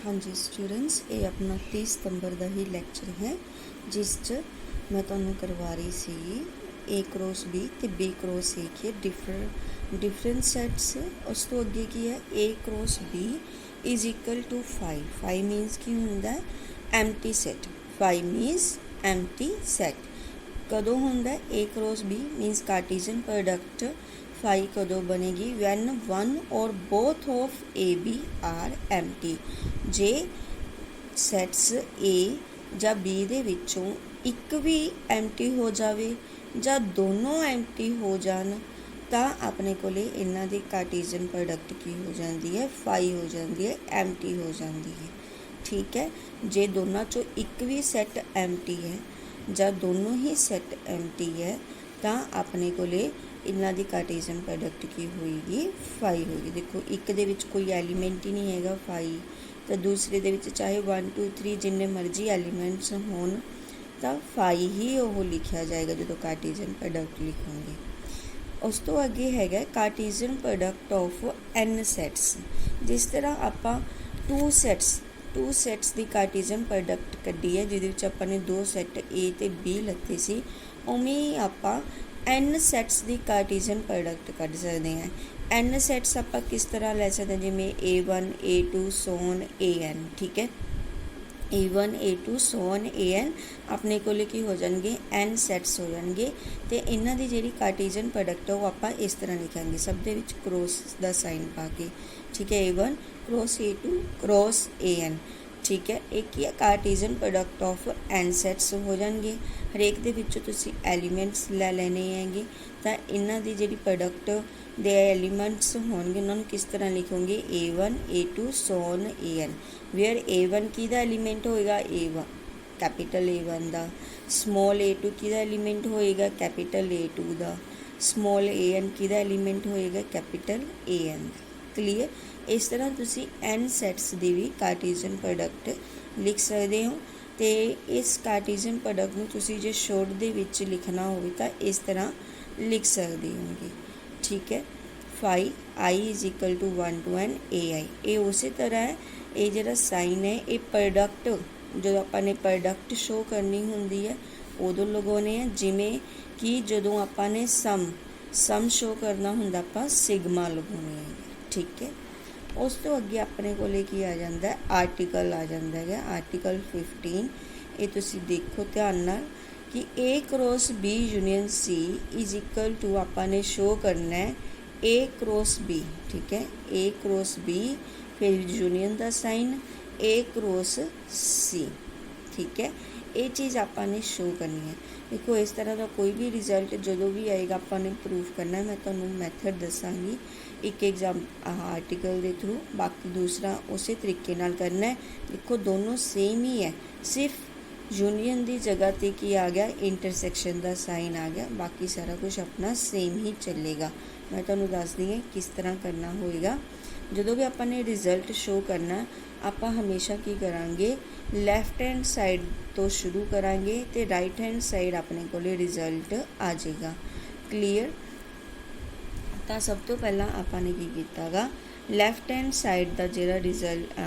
हाँ जी स्टूडेंट्स, ये अपना 30 सितंबर का ही लैक्चर है जिस च मैं तुहानू करवा रही सी ए क्रॉस बी तो बी क्रॉस ए की डिफरेंट सैट्स। उस तो अगे की है A cross B is equal to 5। 5 means की होंदा है empty set. 5 means empty set. कदों होंदा है A cross B means Cartesian product 5 कदों बनेगी वैन वन और both of A B are empty. जे सैट्स ए ਜਾਂ बी ਦੇ ਵਿੱਚੋਂ ਇੱਕ ਵੀ ਐਮਟੀ ਹੋ ਜਾਵੇ ਜਾਂ ਦੋਨੋਂ ਐਮਟੀ ਹੋ ਜਾਣ ਤਾਂ ਆਪਣੇ ਕੋਲੇ ਇਹਨਾਂ ਦੀ ਕਾਰਟੇशियन प्रोडक्ट ਕੀ ਹੋ ਜਾਂਦੀ ਹੈ 5 ਹੋ ਜਾਂਦੀ ਹੈ ਐਮਟੀ ਹੋ ਜਾਂਦੀ ਹੈ। ਠੀਕ ਹੈ, ਜੇ ਦੋਨਾਂ ਚੋਂ ਇੱਕ ਵੀ ਸੈੱਟ ਐਮਟੀ ਹੈ ਜਾਂ ਦੋਨੋਂ ਹੀ ਸੈੱਟ ਐਮਟੀ ਹੈ ਤਾਂ ਆਪਣੇ ਕੋਲੇ ਇਹਨਾਂ ਦੀ ਕਾਰਟੇशियन प्रोडक्ट ਕੀ ਹੋਏਗੀ 5 ਹੋਏਗੀ। ਦੇਖੋ ਇੱਕ ਦੇ ਵਿੱਚ ਕੋਈ ਐਲੀਮੈਂਟ ਹੀ ਨਹੀਂ ਹੈਗਾ 5 तो दूसरे दे विच चाहे 1 2 3 जिन्ने मर्जी एलीमेंट्स होन तो 5 ही वो लिखा जाएगा जो कार्टेशियन प्रोडक्ट लिखोगे। उस तो अगे है Cartesian product of N sets. जिस तरह आपां टू सैट्स की कार्टेशियन प्रोडक्ट कड्डी है जिहदे आपां दो सैट ए तो बी लत्ते सी, उवें ही आपां एन सैट्स की कार्टेशियन प्रोडक्ट कढ़ सकते हैं। एन सैट्स आप किस तरह लै सकते हैं जिमें A1 A2 सोन AN। ठीक है, A1 A2 सोन AN अपने कोले की हो जाएंगे एन सैट्स हो जाएंगे। तो इन्हां दी जिहड़ी कार्टेशियन प्रोडक्ट है वो आप इस तरह लिखेंगे सब दे विच क्रॉस दा साइन पा के। ठीक है, A1 cross A2 cross AN। ठीक है, एक ही Cartesian product of N sets हो जाएंगे। हरेक दे विचों तुसीं एलीमेंट्स लै लैने हैगे तो इन्हां दी जिहड़ी प्रोडक्ट दे एलीमेंट्स होंगे उन्होंने किस तरह लिखोगे A1 A2 सोन AN। वेयर A1 किहदा एलीमेंट होएगा A1 कैपिटल A1 दा, स्मॉल A2 किहदा एलीमेंट होएगा कैपिटल A2 दा, स्मॉल AN किहदा एलीमेंट होएगा कैपिटल AN दा। क्लीयर, इस तरह तुसी एन सैट्स दी भी कार्टेशियन प्रोडक्ट लिख सकते हो। तो इस कार्टेशियन प्रोडक्ट नूं तुसी जे शॉर्ट दे विच लिखना होवे तां इस तरह लिख सकते होगे। ठीक है, 5 I is equal to 1 to n AI। ये उस तरह है, ये जरा साइन है ये प्रोडक्ट जो आपने प्रोडक्ट शो करनी होंगी है उदों लगाने हैं जिमें कि जदों आपने सम शो करना होंदा आपां सिग्मा लगाने हैं। ठीक है, उस तो अगे अपने कोले की आ जाता है आर्टिकल आ जाता है आर्टिकल 15। ये तुसी देखो ध्यान नाल कि A cross B union C is equal to आपने शो करना है A क्रॉस B। ठीक है, A क्रॉस B फिर यूनियन का साइन A क्रॉस C। ठीक है, ये चीज़ आपने शो करनी है। देखो इस तरह का कोई भी रिजल्ट जो भी आएगा आपने प्रूफ करना है। मैं तुहानू मैथड दसांगी एक एग्जाम आर्टिकल के थ्रू, बाकी दूसरा उस तरीके नाल करना है। देखो दोनों सेम ही है, सिर्फ यूनियन की जगह पर की आ गया इंटरसैक्शन का साइन आ गया, बाकी सारा कुछ अपना सेम ही चलेगा। मैं तुहानू दस दी किस तरह करना होएगा। जो भी आपने रिजल्ट शो करना आप हमेशा की करांगे लैफ्ट हैंड साइड तो शुरू करांगे तो राइट हैंड साइड अपने को रिजल्ट आ जाएगा। क्लीयर, तो सब तो पहला आपने की कीता लैफ्ट हैंड साइड का जो रिजल्ट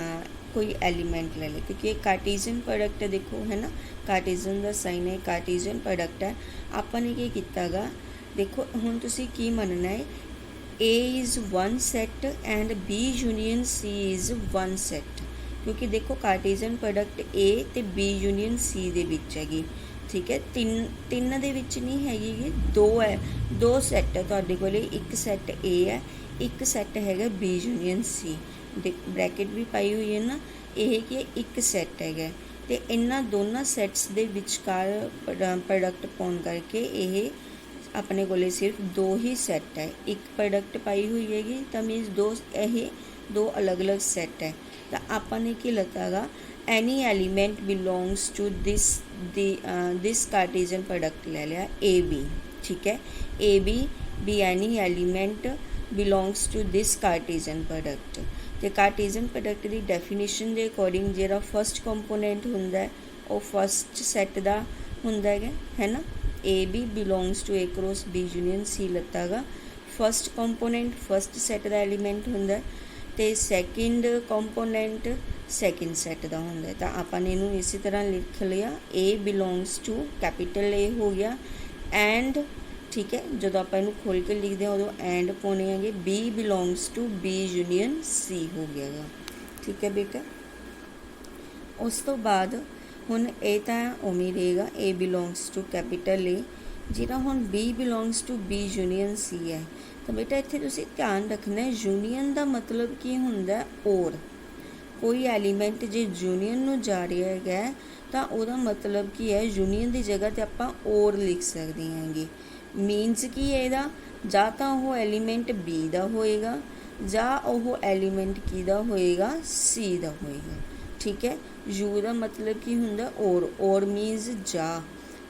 कोई एलीमेंट ले ले, क्योंकि एक कार्टेशियन प्रोडक्ट है। देखो है ना, कार्टेशियन का साइन है कार्टेशियन प्रोडक्ट है। आपने की कीता देखो हुण तुसी की मनना है A is one set and B union C is one set, क्योंकि देखो कार्टेशियन प्रोडक्ट A तो B यूनियन C दे विच हैगी। ठीक है, तीन दे विच नहीं हैगी, दो है, दो सैट है तुहाडे कोले, एक सैट A है एक सैट है B यूनियन C। ब्रैकेट भी पाई हुई है ना, यह कि एक सैट है तो इन्हां दोनों सैट्स दे विचकार प्रोडक्ट पाउण करके यह अपने कोले सिर्फ दो ही सैट है। एक प्रोडक्ट पाई हुई हैगी तो मीनस दो अलग अलग सैट है। तो आपने की लता any element belongs to this Cartesian product ले लिया AB। ठीक है, AB any element belongs to this Cartesian product. तो कार्टेशियन प्रोडक्ट की डेफिनेशन के अकॉर्डिंग जो फस्ट कंपोनेंट होंदा वो फस्ट सैट का होंदा है ना। AB belongs to A cross B union C लता फस्ट कंपोनेंट फस्ट सैट का एलीमेंट होंदा। ਤੇ ਸੈਕਿੰਡ ਕੰਪੋਨੈਂਟ ਸੈਕਿੰਡ ਸੈੱਟ ਦਾ ਹੁੰਦਾ ਹੈ। ਤਾਂ ਆਪਾਂ ਨੇ ਇਹਨੂੰ ਇਸੇ ਤਰ੍ਹਾਂ ਲਿਖ ਲਿਆ, A belongs to capital A ਹੋ ਗਿਆ ਐਂਡ, ਠੀਕ ਹੈ, ਜਦੋਂ ਆਪਾਂ ਇਹਨੂੰ ਖੋਲ੍ਹ ਕੇ ਲਿਖਦੇ ਹਾਂ ਉਦੋਂ ਐਂਡ ਪਾਉਣੇ ਹੈਗੇ, B belongs to B union C ਹੋ ਗਿਆ ਗਾ। ਠੀਕ ਹੈ ਬੇਟਾ। ਉਸ ਤੋਂ ਬਾਅਦ ਹੁਣ ਇਹ ਤਾਂ ਉਵੇਂ ਰਹੇਗਾ, A belongs to capital A, ਜਿਹੜਾ ਹੁਣ B belongs to B union C ਹੈ। ਤਾਂ ਬੇਟਾ ਇੱਥੇ ਤੁਸੀਂ ਧਿਆਨ ਰੱਖਣਾ, ਯੂਨੀਅਨ ਦਾ ਮਤਲਬ ਕੀ ਹੁੰਦਾ, ਔਰ। ਕੋਈ ਐਲੀਮੈਂਟ ਜੇ ਯੂਨੀਅਨ ਨੂੰ ਜਾ ਰਿਹਾ ਹੈਗਾ ਤਾਂ ਉਹਦਾ ਮਤਲਬ ਕੀ ਹੈ, ਯੂਨੀਅਨ ਦੀ ਜਗ੍ਹਾ 'ਤੇ ਆਪਾਂ ਔਰ ਲਿਖ ਸਕਦੇ ਹੈਗੇ। ਮੀਨਸ ਕੀ ਹੈ ਇਹਦਾ, ਜਾਂ ਤਾਂ ਉਹ ਐਲੀਮੈਂਟ B ਦਾ ਹੋਏਗਾ ਜਾਂ ਉਹ ਐਲੀਮੈਂਟ ਕਿਹਦਾ ਹੋਏਗਾ, C ਦਾ ਹੋਏਗਾ। ਠੀਕ ਹੈ। ਯੂ ਦਾ ਮਤਲਬ ਕੀ ਹੁੰਦਾ, ਔਰ ਮੀਨਸ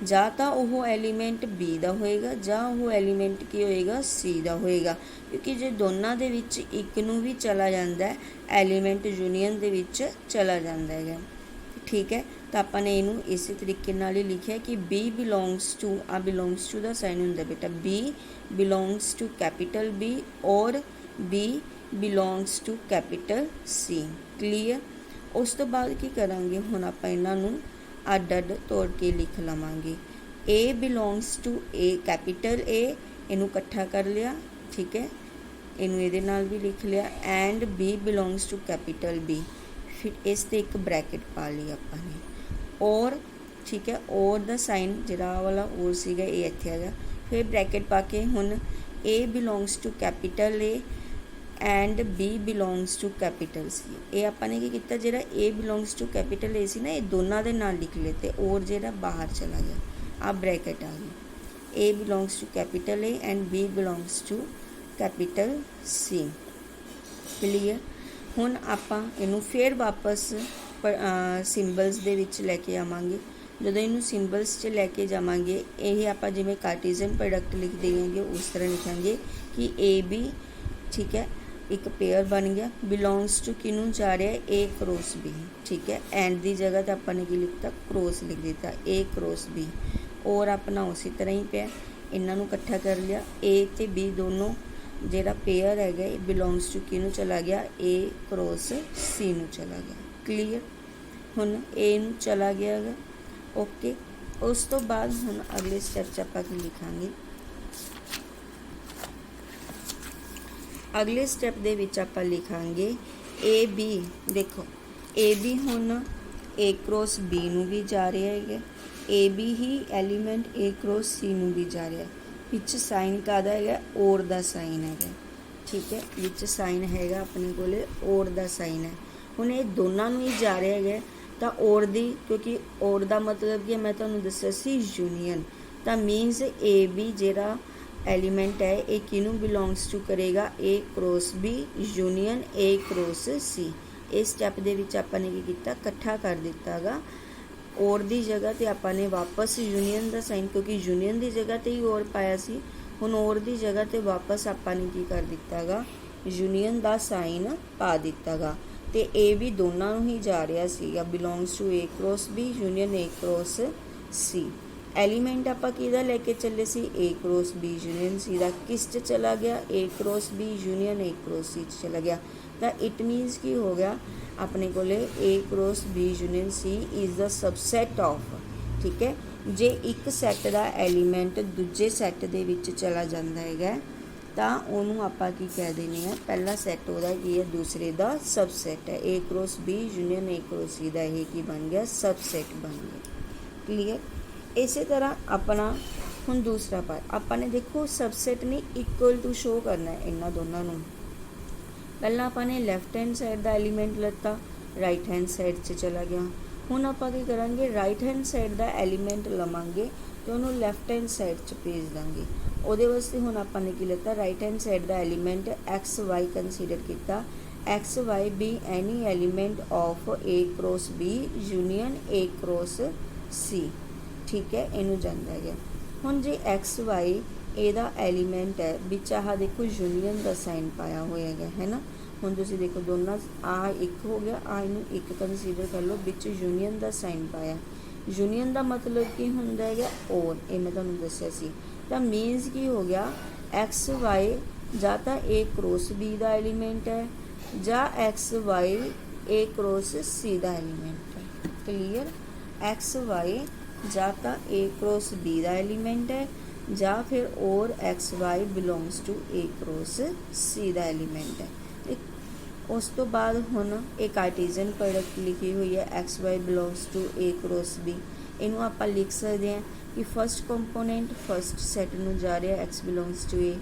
ਜਾਂ ਤਾਂ ਉਹ ਐਲੀਮੈਂਟ B ਦਾ ਹੋਏਗਾ ਜਾਂ ਉਹ ਐਲੀਮੈਂਟ ਕੀ ਹੋਏਗਾ, C ਦਾ ਹੋਏਗਾ। ਕਿਉਂਕਿ ਜੇ ਦੋਨਾਂ ਦੇ ਵਿੱਚ ਇੱਕ ਨੂੰ ਵੀ ਚਲਾ ਜਾਂਦਾ ਹੈ, ਐਲੀਮੈਂਟ ਯੂਨੀਅਨ ਦੇ ਵਿੱਚ ਚਲਾ ਜਾਂਦਾ ਹੈਗਾ। ਠੀਕ ਹੈ। ਤਾਂ ਆਪਾਂ ਨੇ ਇਹਨੂੰ ਇਸੇ ਤਰੀਕੇ ਨਾਲ ਹੀ ਲਿਖਿਆ ਕਿ B ਬਿਲੋਂਗਸ ਟੂ, ਆ ਬਿਲੋਂਗਸ ਟੂ ਦਾ ਸਾਈਨ ਹੁੰਦਾ ਬੇਟਾ, B belongs to capital B ਔਰ B belongs to capital C। Clear. ਉਸ ਤੋਂ ਬਾਅਦ ਕੀ ਕਰਾਂਗੇ, ਹੁਣ ਆਪਾਂ ਇਹਨਾਂ ਨੂੰ ਅੱਡ ਅੱਡ ਤੋੜ ਕੇ ਲਿਖ ਲਵਾਂਗੇ। A belongs to A capital A, ਇਹਨੂੰ ਇਕੱਠਾ ਕਰ ਲਿਆ, ਠੀਕ ਹੈ, ਇਹਨੂੰ ਇਹਦੇ ਨਾਲ ਵੀ ਲਿਖ ਲਿਆ and B belongs to capital B, ਫਿਰ ਇਸ 'ਤੇ ਇੱਕ ਬ੍ਰੈਕਟ ਪਾ ਲਈ ਆਪਾਂ ਨੇ, ਔਰ, ਠੀਕ ਹੈ, ਔਰ ਦਾ ਸਾਈਨ ਜਿਹੜਾ ਵਾਲਾ ਔਰ ਸੀਗਾ ਇਹ ਇੱਥੇ ਆ ਗਿਆ, ਫਿਰ ਬ੍ਰੈਕਟ ਪਾ ਕੇ ਹੁਣ A belongs to capital A and B belongs to capital C। ਇਹ ਆਪਾਂ ਨੇ ਕੀ ਕੀਤਾ, ਜਿਹੜਾ A belongs to capital A ਸੀ ਨਾ, ਇਹ ਦੋਨਾਂ ਦੇ ਨਾਲ ਲਿਖ ਲਏ ਤੇ ਔਰ ਜਿਹੜਾ ਬਾਹਰ ਚਲਾ ਗਿਆ, ਆ ਬ੍ਰੈਕਟ ਆ ਗਈ। A belongs to capital A and B belongs to capital C। Clear. ਹੁਣ ਆਪਾਂ ਇਹਨੂੰ ਫਿਰ ਵਾਪਸ ਸਿੰਬਲਸ ਦੇ ਵਿੱਚ ਲੈ ਕੇ ਆਵਾਂਗੇ। ਜਦੋਂ ਇਹਨੂੰ ਸਿੰਬਲਸ 'ਚ ਲੈ ਕੇ ਜਾਵਾਂਗੇ, ਇਹ ਆਪਾਂ ਜਿਵੇਂ ਕਾਰਟੀਜ਼ਨ ਪ੍ਰੋਡਕਟ ਲਿਖਦੇ ਹੈਗੇ ਉਸ ਤਰ੍ਹਾਂ ਲਿਖਾਂਗੇ ਕਿ AB, ਠੀਕ ਹੈ, ਇੱਕ ਪੇਅਰ ਬਣ ਗਿਆ, ਬਿਲੋਂਗਸ ਟੂ ਕਿਹਨੂੰ ਜਾ ਰਿਹਾ, A ਕ੍ਰੋਸ B। ਠੀਕ ਹੈ। ਐਂਡ ਦੀ ਜਗ੍ਹਾ 'ਤੇ ਆਪਾਂ ਨੇ ਕੀ ਲਿਖਤਾ, ਕ੍ਰੋਸ ਲਿਖ ਦਿੱਤਾ, A ਕ੍ਰੋਸ B। ਔਰ ਆਪਣਾ ਉਸੇ ਤਰ੍ਹਾਂ ਹੀ ਪਿਆ, ਇਹਨਾਂ ਨੂੰ ਇਕੱਠਾ ਕਰ ਲਿਆ, A ਅਤੇ B ਦੋਨੋਂ ਜਿਹੜਾ ਪੇਅਰ ਹੈਗਾ ਇਹ ਬਿਲੋਂਗਸ ਟੂ ਕਿਹਨੂੰ ਚਲਾ ਗਿਆ, A ਕ੍ਰੋਸ C ਨੂੰ ਚਲਾ ਗਿਆ। ਕਲੀਅਰ। ਹੁਣ A ਨੂੰ ਚਲਾ ਗਿਆ ਹੈਗਾ, ਓਕੇ। ਉਸ ਤੋਂ ਬਾਅਦ ਹੁਣ ਅਗਲੇ ਸਟੈਪ 'ਚ ਆਪਾਂ ਕੀ ਲਿਖਾਂਗੇ, ਅਗਲੇ ਸਟੈਪ ਦੇ ਵਿੱਚ ਆਪਾਂ ਲਿਖਾਂਗੇ AB। ਦੇਖੋ AB ਹੁਣ A ਕ੍ਰੋਸ B ਨੂੰ ਵੀ ਜਾ ਰਿਹਾ ਹੈਗਾ, AB he element A cross C ਨੂੰ ਵੀ ਜਾ ਰਿਹਾ। ਵਿੱਚ ਸਾਈਨ ਕਾਹਦਾ ਹੈਗਾ, ਔਰ ਦਾ ਸਾਈਨ ਹੈਗਾ। ਠੀਕ ਹੈ। ਵਿੱਚ ਸਾਈਨ ਹੈਗਾ ਆਪਣੇ ਕੋਲ, ਔਰ ਦਾ ਸਾਈਨ ਹੈ। ਹੁਣ ਇਹ ਦੋਨਾਂ ਨੂੰ ਹੀ ਜਾ ਰਿਹਾ ਹੈਗਾ ਤਾਂ ਔਰ ਦੀ, ਕਿਉਂਕਿ ਔਰ ਦਾ ਮਤਲਬ ਕੀ, ਮੈਂ ਤੁਹਾਨੂੰ ਦੱਸਿਆ ਸੀ ਯੂਨੀਅਨ। ਤਾਂ ਮੀਨਸ AB ਜਿਹੜਾ ਐਲੀਮੈਂਟ ਹੈ ਇਹ ਕਿਹਨੂੰ ਬਿਲੋਂਗਸ ਟੂ ਕਰੇਗਾ, A cross B union A cross C। ਇਸ ਸਟੈਪ ਦੇ ਵਿੱਚ ਆਪਾਂ ਨੇ ਕੀ ਕੀਤਾ, ਇਕੱਠਾ ਕਰ ਦਿੱਤਾ ਗਾ। ਔਰ ਦੀ ਜਗ੍ਹਾ 'ਤੇ ਆਪਾਂ ਨੇ ਵਾਪਸ ਯੂਨੀਅਨ ਦਾ ਸਾਈਨ, ਕਿਉਂਕਿ ਯੂਨੀਅਨ ਦੀ ਜਗ੍ਹਾ 'ਤੇ ਹੀ ਔਰ ਪਾਇਆ ਸੀ, ਹੁਣ ਔਰ ਦੀ ਜਗ੍ਹਾ 'ਤੇ ਵਾਪਸ ਆਪਾਂ ਨੇ ਕੀ ਕਰ ਦਿੱਤਾ ਗਾ, ਯੂਨੀਅਨ ਦਾ ਸਾਈਨ ਪਾ ਦਿੱਤਾ ਗਾ। ਅਤੇ ਇਹ ਵੀ ਦੋਨਾਂ ਨੂੰ ਹੀ ਜਾ ਰਿਹਾ ਸੀਗਾ, belongs to A cross B union A cross C। Element ਆਪਾਂ ਕਿਹਦਾ ਲੈ ਕੇ ਚੱਲੇ ਸੀ, A cross B union C ਦਾ, ਕਿਸ 'ਚ ਚਲਾ ਗਿਆ, A cross B union A cross C 'ਚ ਚਲਾ ਗਿਆ। ਤਾਂ ਇਟ ਮੀਨਸ ਕੀ ਹੋ ਗਿਆ, ਆਪਣੇ ਕੋਲੇ A cross B union C is the subset of. ਠੀਕ ਹੈ। ਜੇ ਇੱਕ ਸੈੱਟ ਦਾ ਐਲੀਮੈਂਟ ਦੂਜੇ ਸੈੱਟ ਦੇ ਵਿੱਚ ਚਲਾ ਜਾਂਦਾ ਹੈਗਾ ਤਾਂ ਉਹਨੂੰ ਆਪਾਂ ਕੀ ਕਹਿ ਦਿੰਦੇ ਹਾਂ, ਪਹਿਲਾ ਸੈੱਟ ਉਹਦਾ ਕੀ ਹੈ, ਦੂਸਰੇ ਦਾ ਸਬਸੈਟ ਹੈ। A cross B union A cross C ਦਾ ਇਹ ਕੀ ਬਣ ਗਿਆ, ਸਬਸੈਟ ਬਣ ਗਿਆ। ਕਲੀਅਰ। ਇਸੇ ਤਰ੍ਹਾਂ ਆਪਣਾ ਹੁਣ ਦੂਸਰਾ ਪਾਰਟ ਆਪਾਂ ਨੇ ਦੇਖੋ, ਸਬਸੈਟ ਨੇ ਇਕੁਅਲ ਟੂ ਸ਼ੋ ਕਰਨਾ ਹੈ ਇਹਨਾਂ ਦੋਨਾਂ ਨੂੰ। ਪਹਿਲਾਂ ਆਪਾਂ ਨੇ ਲੈਫਟ ਹੈਂਡ ਸਾਈਡ ਦਾ ਐਲੀਮੈਂਟ ਲੱਤਾ, ਰਾਈਟ ਹੈਂਡ ਸਾਈਡ 'ਚ ਚਲਾ ਗਿਆ। ਹੁਣ ਆਪਾਂ ਕੀ ਕਰਾਂਗੇ, ਰਾਈਟ ਹੈਂਡ ਸਾਈਡ ਦਾ ਐਲੀਮੈਂਟ ਲਵਾਂਗੇ ਅਤੇ ਉਹਨੂੰ ਲੈਫਟ ਹੈਂਡ ਸਾਈਡ 'ਚ ਭੇਜ ਦਾਂਗੇ। ਉਹਦੇ ਵਾਸਤੇ ਹੁਣ ਆਪਾਂ ਨੇ ਕੀ ਲਿੱਤਾ, ਰਾਈਟ ਹੈਂਡ ਸਾਈਡ ਦਾ ਐਲੀਮੈਂਟ XY ਕੰਸੀਡਰ ਕੀਤਾ, XY B any element of A cross B union A cross C। ਠੀਕ ਹੈ। ਇਹਨੂੰ ਜਾਂਦਾ ਗਿਆ। ਹੁਣ ਜੇ XY ਇਹਦਾ ਐਲੀਮੈਂਟ ਹੈ, ਵਿੱਚ ਆਹ ਦੇਖੋ ਯੂਨੀਅਨ ਦਾ ਸਾਈਨ ਪਾਇਆ ਹੋਇਆ ਹੈਗਾ, ਹੈ ਨਾ। ਹੁਣ ਤੁਸੀਂ ਦੇਖੋ ਦੋਨਾਂ, ਆਹ ਇੱਕ ਹੋ ਗਿਆ, ਆਹ ਇਹਨੂੰ ਇੱਕ ਕੰਸੀਡਰ ਕਰ ਲਓ, ਵਿੱਚ ਯੂਨੀਅਨ ਦਾ ਸਾਈਨ ਪਾਇਆ। ਯੂਨੀਅਨ ਦਾ ਮਤਲਬ ਕੀ ਹੁੰਦਾ ਹੈਗਾ, ਔਰ, ਇਹ ਮੈਂ ਤੁਹਾਨੂੰ ਦੱਸਿਆ ਸੀ। ਤਾਂ ਮੀਨਸ ਕੀ ਹੋ ਗਿਆ, XY ਜਾਂ ਤਾਂ A ਕ੍ਰੋਸ B ਦਾ ਐਲੀਮੈਂਟ ਹੈ ਜਾਂ X Y A cross C ਦਾ ਐਲੀਮੈਂਟ ਹੈ। ਕਲੀਅਰ। ਐਕਸ ਵਾਈ ਜਾਂ ਤਾਂ ਏ ਕਰੋਸ ਬੀ ਦਾ ਐਲੀਮੈਂਟ ਹੈ ਜਾਂ ਫਿਰ ਔਰ X Y belongs to A cross C ਦਾ ਐਲੀਮੈਂਟ ਹੈ। ਉਸ ਤੋਂ ਬਾਅਦ ਹੁਣ ਇਹ ਕਾਰਟੀਜ਼ਨ ਪ੍ਰੋਡਕਟ ਲਿਖੀ ਹੋਈ ਹੈ X Y belongs to A cross B. ਇਹਨੂੰ ਆਪਾਂ ਲਿਖ ਸਕਦੇ ਹਾਂ ਕਿ ਫਸਟ ਕੰਪੋਨੈਂਟ ਫਸਟ ਸੈਟ ਨੂੰ ਜਾ ਰਿਹਾ X belongs to A,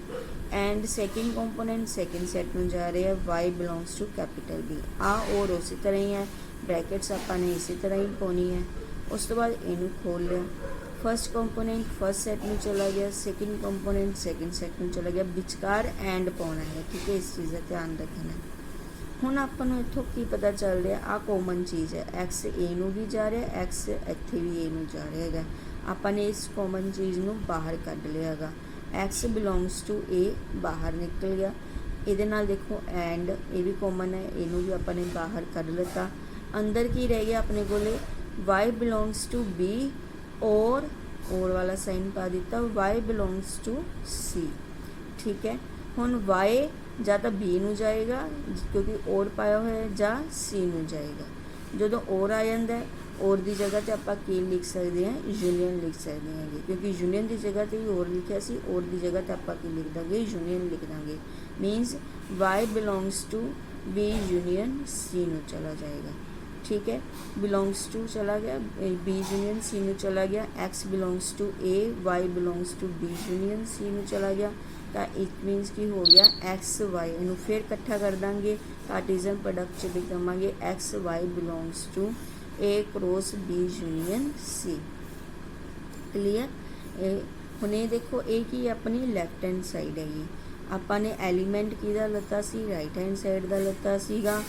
and second component second set ਨੂੰ ਜਾ ਰਿਹਾ Y belongs to capital B. ਔਰ ਉਸੇ ਤਰ੍ਹਾਂ ਹੀ ਹੈ, ਬ੍ਰੈਕਟਸ ਆਪਾਂ ਨੇ ਇਸੇ ਤਰ੍ਹਾਂ ਹੀ ਪਾਉਣੀ ਹੈ। ਉਸ ਤੋਂ ਬਾਅਦ ਇਹਨੂੰ ਖੋਲ ਲਿਆ, ਫਸਟ ਕੰਪੋਨੈਂਟ ਫਸਟ ਸੈਟ ਨੂੰ ਚਲਾ ਗਿਆ, ਸੈਕਿੰਡ ਕੰਪੋਨੈਂਟ ਸੈਕਿੰਡ ਸੈਟ ਨੂੰ ਚਲਾ ਗਿਆ, ਵਿਚਕਾਰ ਐਂਡ ਪਾਉਣਾ ਹੈ। ਠੀਕ ਹੈ, ਇਸ ਚੀਜ਼ ਦਾ ਧਿਆਨ ਰੱਖਣਾ ਹੈ। ਹੁਣ ਆਪਾਂ ਨੂੰ ਇੱਥੋਂ ਕੀ ਪਤਾ ਚੱਲ ਰਿਹਾ, ਆ ਕਾਮਨ ਚੀਜ਼ ਹੈ, ਐਕਸ ਏ ਨੂੰ ਵੀ ਜਾ ਰਿਹਾ, ਐਕਸ ਇੱਥੇ ਵੀ ਏ ਨੂੰ ਜਾ ਰਿਹਾ ਹੈਗਾ। ਆਪਾਂ ਨੇ ਇਸ ਕਾਮਨ ਚੀਜ਼ ਨੂੰ ਬਾਹਰ ਕੱਢ ਲਿਆ ਹੈਗਾ, ਐਕਸ ਬਿਲੋਂਗਸ ਟੂ ਏ ਬਾਹਰ ਨਿਕਲ ਗਿਆ। ਇਹਦੇ ਨਾਲ ਦੇਖੋ ਐਂਡ ਇਹ ਵੀ ਕਾਮਨ ਹੈ, ਇਹਨੂੰ ਵੀ ਆਪਾਂ ਨੇ ਬਾਹਰ ਕੱਢ ਲਿੱਤਾ। ਅੰਦਰ ਕੀ ਰਹਿ ਗਿਆ ਆਪਣੇ ਕੋਲੇ, y ਬਿਲੋਂਗਸ ਟੂ ਬੀ ਔਰ ਵਾਲਾ ਸਾਈਨ ਪਾ ਦਿੱਤਾ, y ਬਿਲੋਂਗਸ ਟੂ ਸੀ। ਠੀਕ ਹੈ, ਹੁਣ y ਜਾਂ ਤਾਂ ਬੀ ਨੂੰ ਜਾਏਗਾ ਕਿਉਂਕਿ ਔਰ ਪਾਇਆ ਹੋਇਆ, ਜਾਂ ਸੀ ਨੂੰ ਜਾਏਗਾ। ਜਦੋਂ ਔਰ ਆ ਜਾਂਦਾ ਹੈ, ਔਰ ਦੀ ਜਗ੍ਹਾ 'ਤੇ ਆਪਾਂ ਕੀ ਲਿਖ ਸਕਦੇ ਹਾਂ, ਯੂਨੀਅਨ ਲਿਖ ਸਕਦੇ ਹੈਗੇ, ਕਿਉਂਕਿ ਯੂਨੀਅਨ ਦੀ ਜਗ੍ਹਾ 'ਤੇ ਵੀ ਔਰ ਲਿਖਿਆ ਸੀ, ਔਰ ਦੀ ਜਗ੍ਹਾ 'ਤੇ ਆਪਾਂ ਕੀ ਲਿਖ ਦਾਂਗੇ, ਯੂਨੀਅਨ ਲਿਖ ਦਾਂਗੇ। Means y belongs to B union C ਨੂੰ ਚਲਾ ਜਾਏਗਾ। ठीक है, बिलोंग्स टू चला गया, बी यूनियन सी में चला गया, X belongs to A, Y belongs to B union C में चला गया। तो इट मीनस की हो गया एक्स वाई, इनू फिर इकट्ठा कर देंगे, कार्टीजन प्रोडक्ट च लिख देवांगे X Y belongs to A cross B union C. Clear. हुण ये देखो ये की अपनी लैफ्ट हैंड साइड है, ये आपां ने एलीमेंट किहदा लता सी, राइट हैंड साइड का लता सीगा,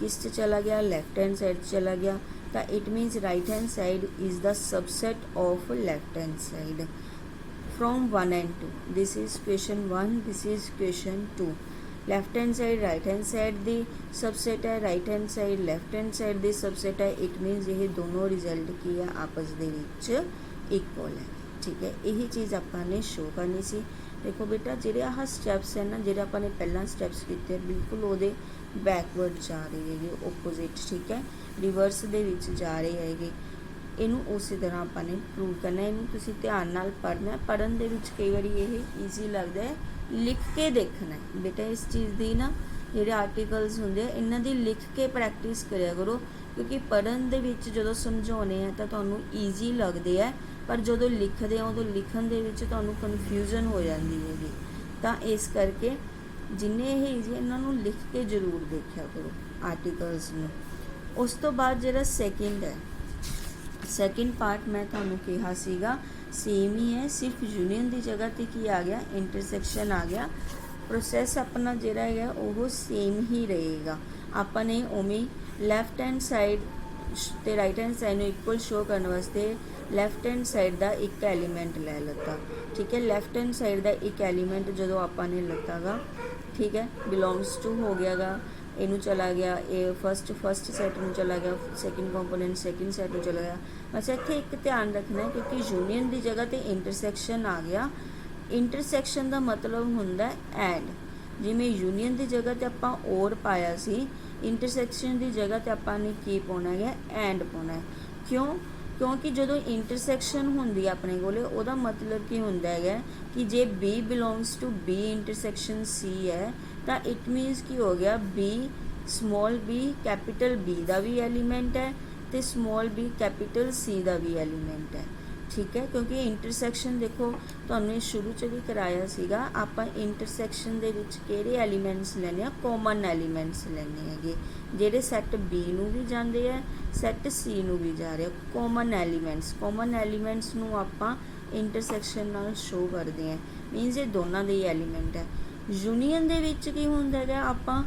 किस चला गया, लैफ्ट हैंड साइड चला गया। तो it means right hand side is the subset of left hand side from 1 and 2। This is question 1, this is question 2। Left hand side right hand side दी subset है, right hand side left hand side दी subset है। It means ये दोनों result की है आपस दे which equal है। ठीक है, यही चीज़ आपने शो करनी सी। देखो बेटा जिहड़े आह स्टैप्स है ना, जिहड़े आपने पहला स्टैप्स किए बिल्कुल वो बैकवर्ड जा रहे है, ओपोजिट। ठीक है, रिवर्स दे विच जा रहे है। इनू उस तरह आपने प्रूव करना है, इनू तुसीं ध्यान नाल पढ़ना है। पढ़न दे विच कई बारी ये ईजी लगता है, लिख के देखना है बेटा। इस चीज़ की ना जिहड़े आर्टिकल्स होंदे इन्हां दी लिख के प्रैक्टिस करिया करो, क्योंकि पढ़न दे विच जदों समझाउने आ तां तुहानूं ईजी लगदे है, पर जदों लिखदे हो उदों लिखण दे विच तुहानूं कन्फ्यूजन हो जाती है। तो इस करके जिन्ने ये ईजी इन्हों लिख के जरूर देखा करो आर्टिकल्स में। उस तो बाद जो सैकेंड है, सैकेंड पार्ट मैं तुहानूं कहा सीगा सेम ही है, सिर्फ यूनियन की जगह पर की आ गया, इंटरसैक्शन आ गया। प्रोसैस अपना जिहड़ा है वो सेम ही रहेगा। आपने उमें लैफ्ट हैंड साइड तो राइट हैंड साइड में इक्वल शो करने वास्ते लैफ्ट हैंड साइड का एक एलीमेंट लै लता। ठीक है, लैफ्ट हैंड साइड का एक एलीमेंट जो आपने लता गा, ठीक है, बिलोंग्स टू हो गया गा, इनू चला गया ए फस्ट सैट में चला गया, सैकेंड कंपोनेंट सैकेंड सैट में चला गया। बस इत्थे एक ध्यान रखना है, क्योंकि यूनियन की जगह पर इंटरसैक्शन आ गया। इंटरसैक्शन का मतलब हुंदा एंड, जिमें यूनियन की जगह पर आपां और पाया सी, इंटरसैक्शन की जगह पर आपां की पाउणा है, एंड पाउणा है। क्यों? क्योंकि जो इंटरसैक्शन होंदी है अपने कोले, उहदा मतलब की हुंदा है कि जे B belongs to B intersection C है, तो इट मीनस की हो गया B small B capital B का भी एलीमेंट है, तो स्मॉल बी कैपिटल सी का भी एलीमेंट है। ठीक है, क्योंकि इंटरसैक्शन देखो तुहानूं शुरू च भी कराया सीगा, आपां इंटरसैक्शन दे विच किहड़े एलीमेंट्स लैने आ, कॉमन एलीमेंट्स लैने हैगे, जिहड़े सैट बी नूं भी जांदे है, सैट सी नूं भी जा रहे। कॉमन एलीमेंट्स नूं आपां इंटरसैक्शन नाल शो करदे हैं, मीनस ये दोनों दे एलीमेंट है। यूनीअन दे विच की हुंदा है, आपां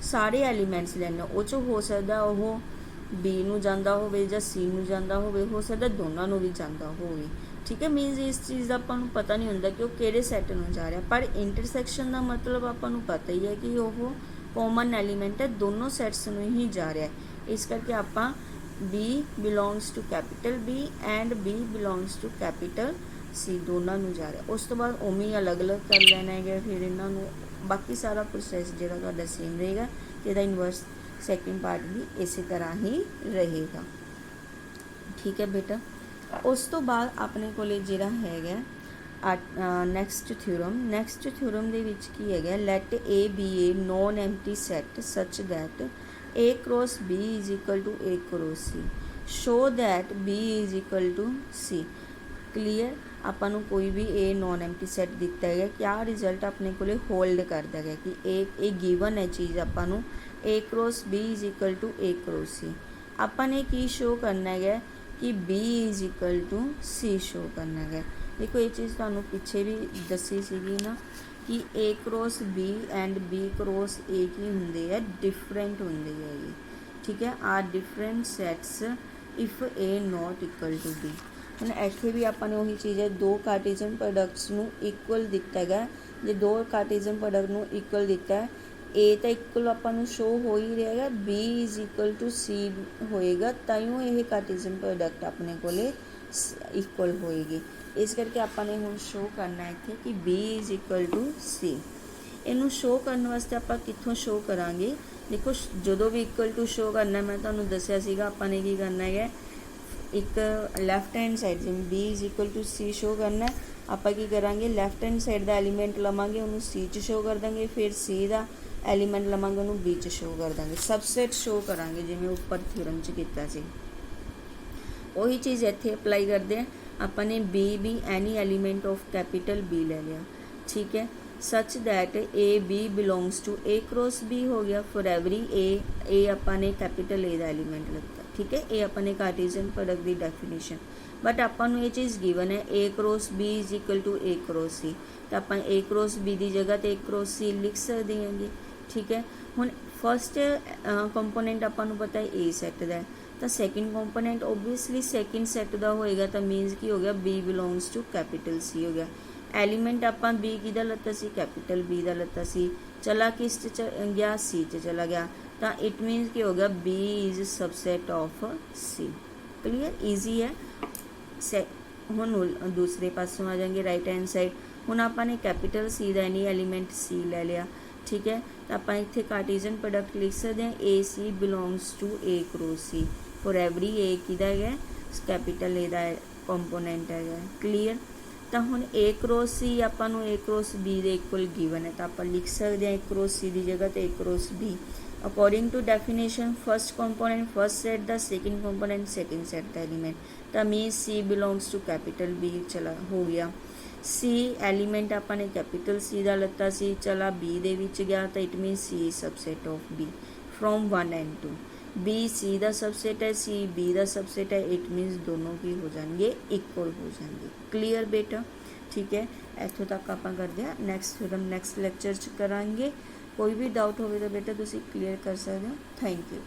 सारे एलीमेंट्स लैने, उह चों हो सकदा ओह बी नूं जांदा होवे जां सी नूं जांदा होवे, हो सकदा दोनों नूं भी जांदा होवे। ठीक है, मीनस इस चीज़ का आपां नूं पता नहीं हुंदा कि वो किहड़े सैट नूं जा रहा, पर इंटरसैक्शन का मतलब आपां नूं पता ही है कि वो कॉमन एलीमेंट है, दोनों सैट्स नूं ही जा रहा है। इस करके आपां B belongs to capital B and B belongs to capital C दोनों नूं जा रहा। उस तो बाद उमें अलग अलग कर लेना है, फिर इन्हों बाकी सारा प्रोसैस जिहड़ा तुहाडा सेम रहेगा। तो ਇਹਦਾ ਇਨਵਰਸ ਸੈਕਿੰਡ ਪਾर्ट भी इस तरह ही रहेगा। ठीक है बेटा। उस तो बाद अपने कोले जिहड़ा हैगा नैक्सट थ्योरम दे विच की है, let A B a non empty set such that A cross B is equal to A cross C, show that B is equal to C. Clear. ਆਪਾਂ ਨੂੰ कोई भी ए नॉन एम्प्टी सैट दिता है, क्या रिजल्ट अपने कोले होल्ड करता है कि ए गिवन है चीज़ ਆਪਾਂ ਨੂੰ A cross B is equal to A cross C. ਆਪਾਂ ने की शो करना है कि B is equal to C show करना है। देखो ये चीज़ तुहानू पिछे भी दसी सीगी ना कि A cross B and B cross A की हुंदे है, डिफरेंट हुंदे है ये। ठीक है, are different sets if A not equal to B। हुण इत्थे भी आपां ने उही चीज़ है, दो कार्टेशियन प्रोडक्ट्स नू इक्वल दिता है। जे दो कार्टेशियन प्रोडक्ट नू इक्वल दिता है, ए तो इक्वल आपां नू शो हो ही रहेगा, बी इज इक्वल टू सी होएगा, ताइयों ये कार्टेशियन प्रोडक्ट अपने कोले इक्वल होएगी। इस करके आपां ने हुण शो करना है इत्थे कि बी इज इक्वल टू सी। इनू शो करने वास्ते आपां कित्थों शो करांगे? देखो जदों भी इक्वल टू शो करना, मैं तुहानू दस्सिया सीगा आपां ने की करना है, एक लैफ्ट हैंड साइड जिवें B is equal to C show करना है, आपां की करांगे लैफ्ट हैंड साइड का एलीमेंट लवांगे, उन्होंने सी च शो कर देंगे, फिर सी का एलीमेंट लवांगे, उन्होंने बी च शो कर देंगे, सबसेट शो करांगे जिवें उपर थ्योरम च कीता सी। वही चीज़ इत्थे अप्लाई करते हैं। आपां ने बी भी any element of capital B ले लिया। ठीक है, such that A B belongs to A cross B हो गया फॉर एवरी ए आपां ने कैपिटल ए का एलीमेंट लगता। ठीक है, ये अपने कार्टेशियन प्रोडक्ट की डेफिनेशन। बट आपां नूं ये चीज़ गिवन है A cross B is equal to A cross C, तो आपां ए क्रॉस बी की जगह तो ए क्रॉस सी लिख सकते हैं। ठीक है, हुण फस्ट कंपोनेंट आपां नूं पता है ए सैट का है, तो second component obviously second set का होएगा, तो मीनस की हो गया B belongs to capital C हो गया। एलीमेंट आपां बी किहदा लत्ता सी, कैपिटल बी का लत्ता सी, चला किस च गया, सी च चला गया, तो इट मीनस कि हो गया B is subset of C. Clear, easy है। हुण दूसरे पासों आ जाएंगे राइट हैंड साइड। हुण आपां ने कैपिटल सी का एनी एलीमेंट सी ले लिया। ठीक है, तो आपां इत्थे कार्टेशियन प्रोडक्ट लिख सकते हैं, A C belongs to A cross C for every A किहदा है, कैपिटल ए का कंपोनेंट है। क्लीयर। तो हुण ए क्रॉस सी आपां नूं ए क्रॉस बी दे इक्वल गिवन है, तो आपां लिख सकते हैं ए क्रॉस सी की जगह तो A cross B. According to definition first component first set the second component second set the element, तो means C belongs to capital B चला हो गया। सी एलीमेंट आपां ने कैपिटल सी का लत्ता सी, चला बी दे विच गया, तो it means C subset of B from 1 and 2। B C का सबसेट है, सी बी का सबसेट है, इट मीनस दोनों की हो जाएंगे इक्वल हो जाएंगे। क्लीयर बेटा। ठीक है, इत्थों तक आपां करते हैं। नैक्सट थ्योरम नैक्सट लैक्चर च करांगे। कोई भी डाउट हो तो बेटा तुसीं क्लीयर कर सकते हो। Thank you.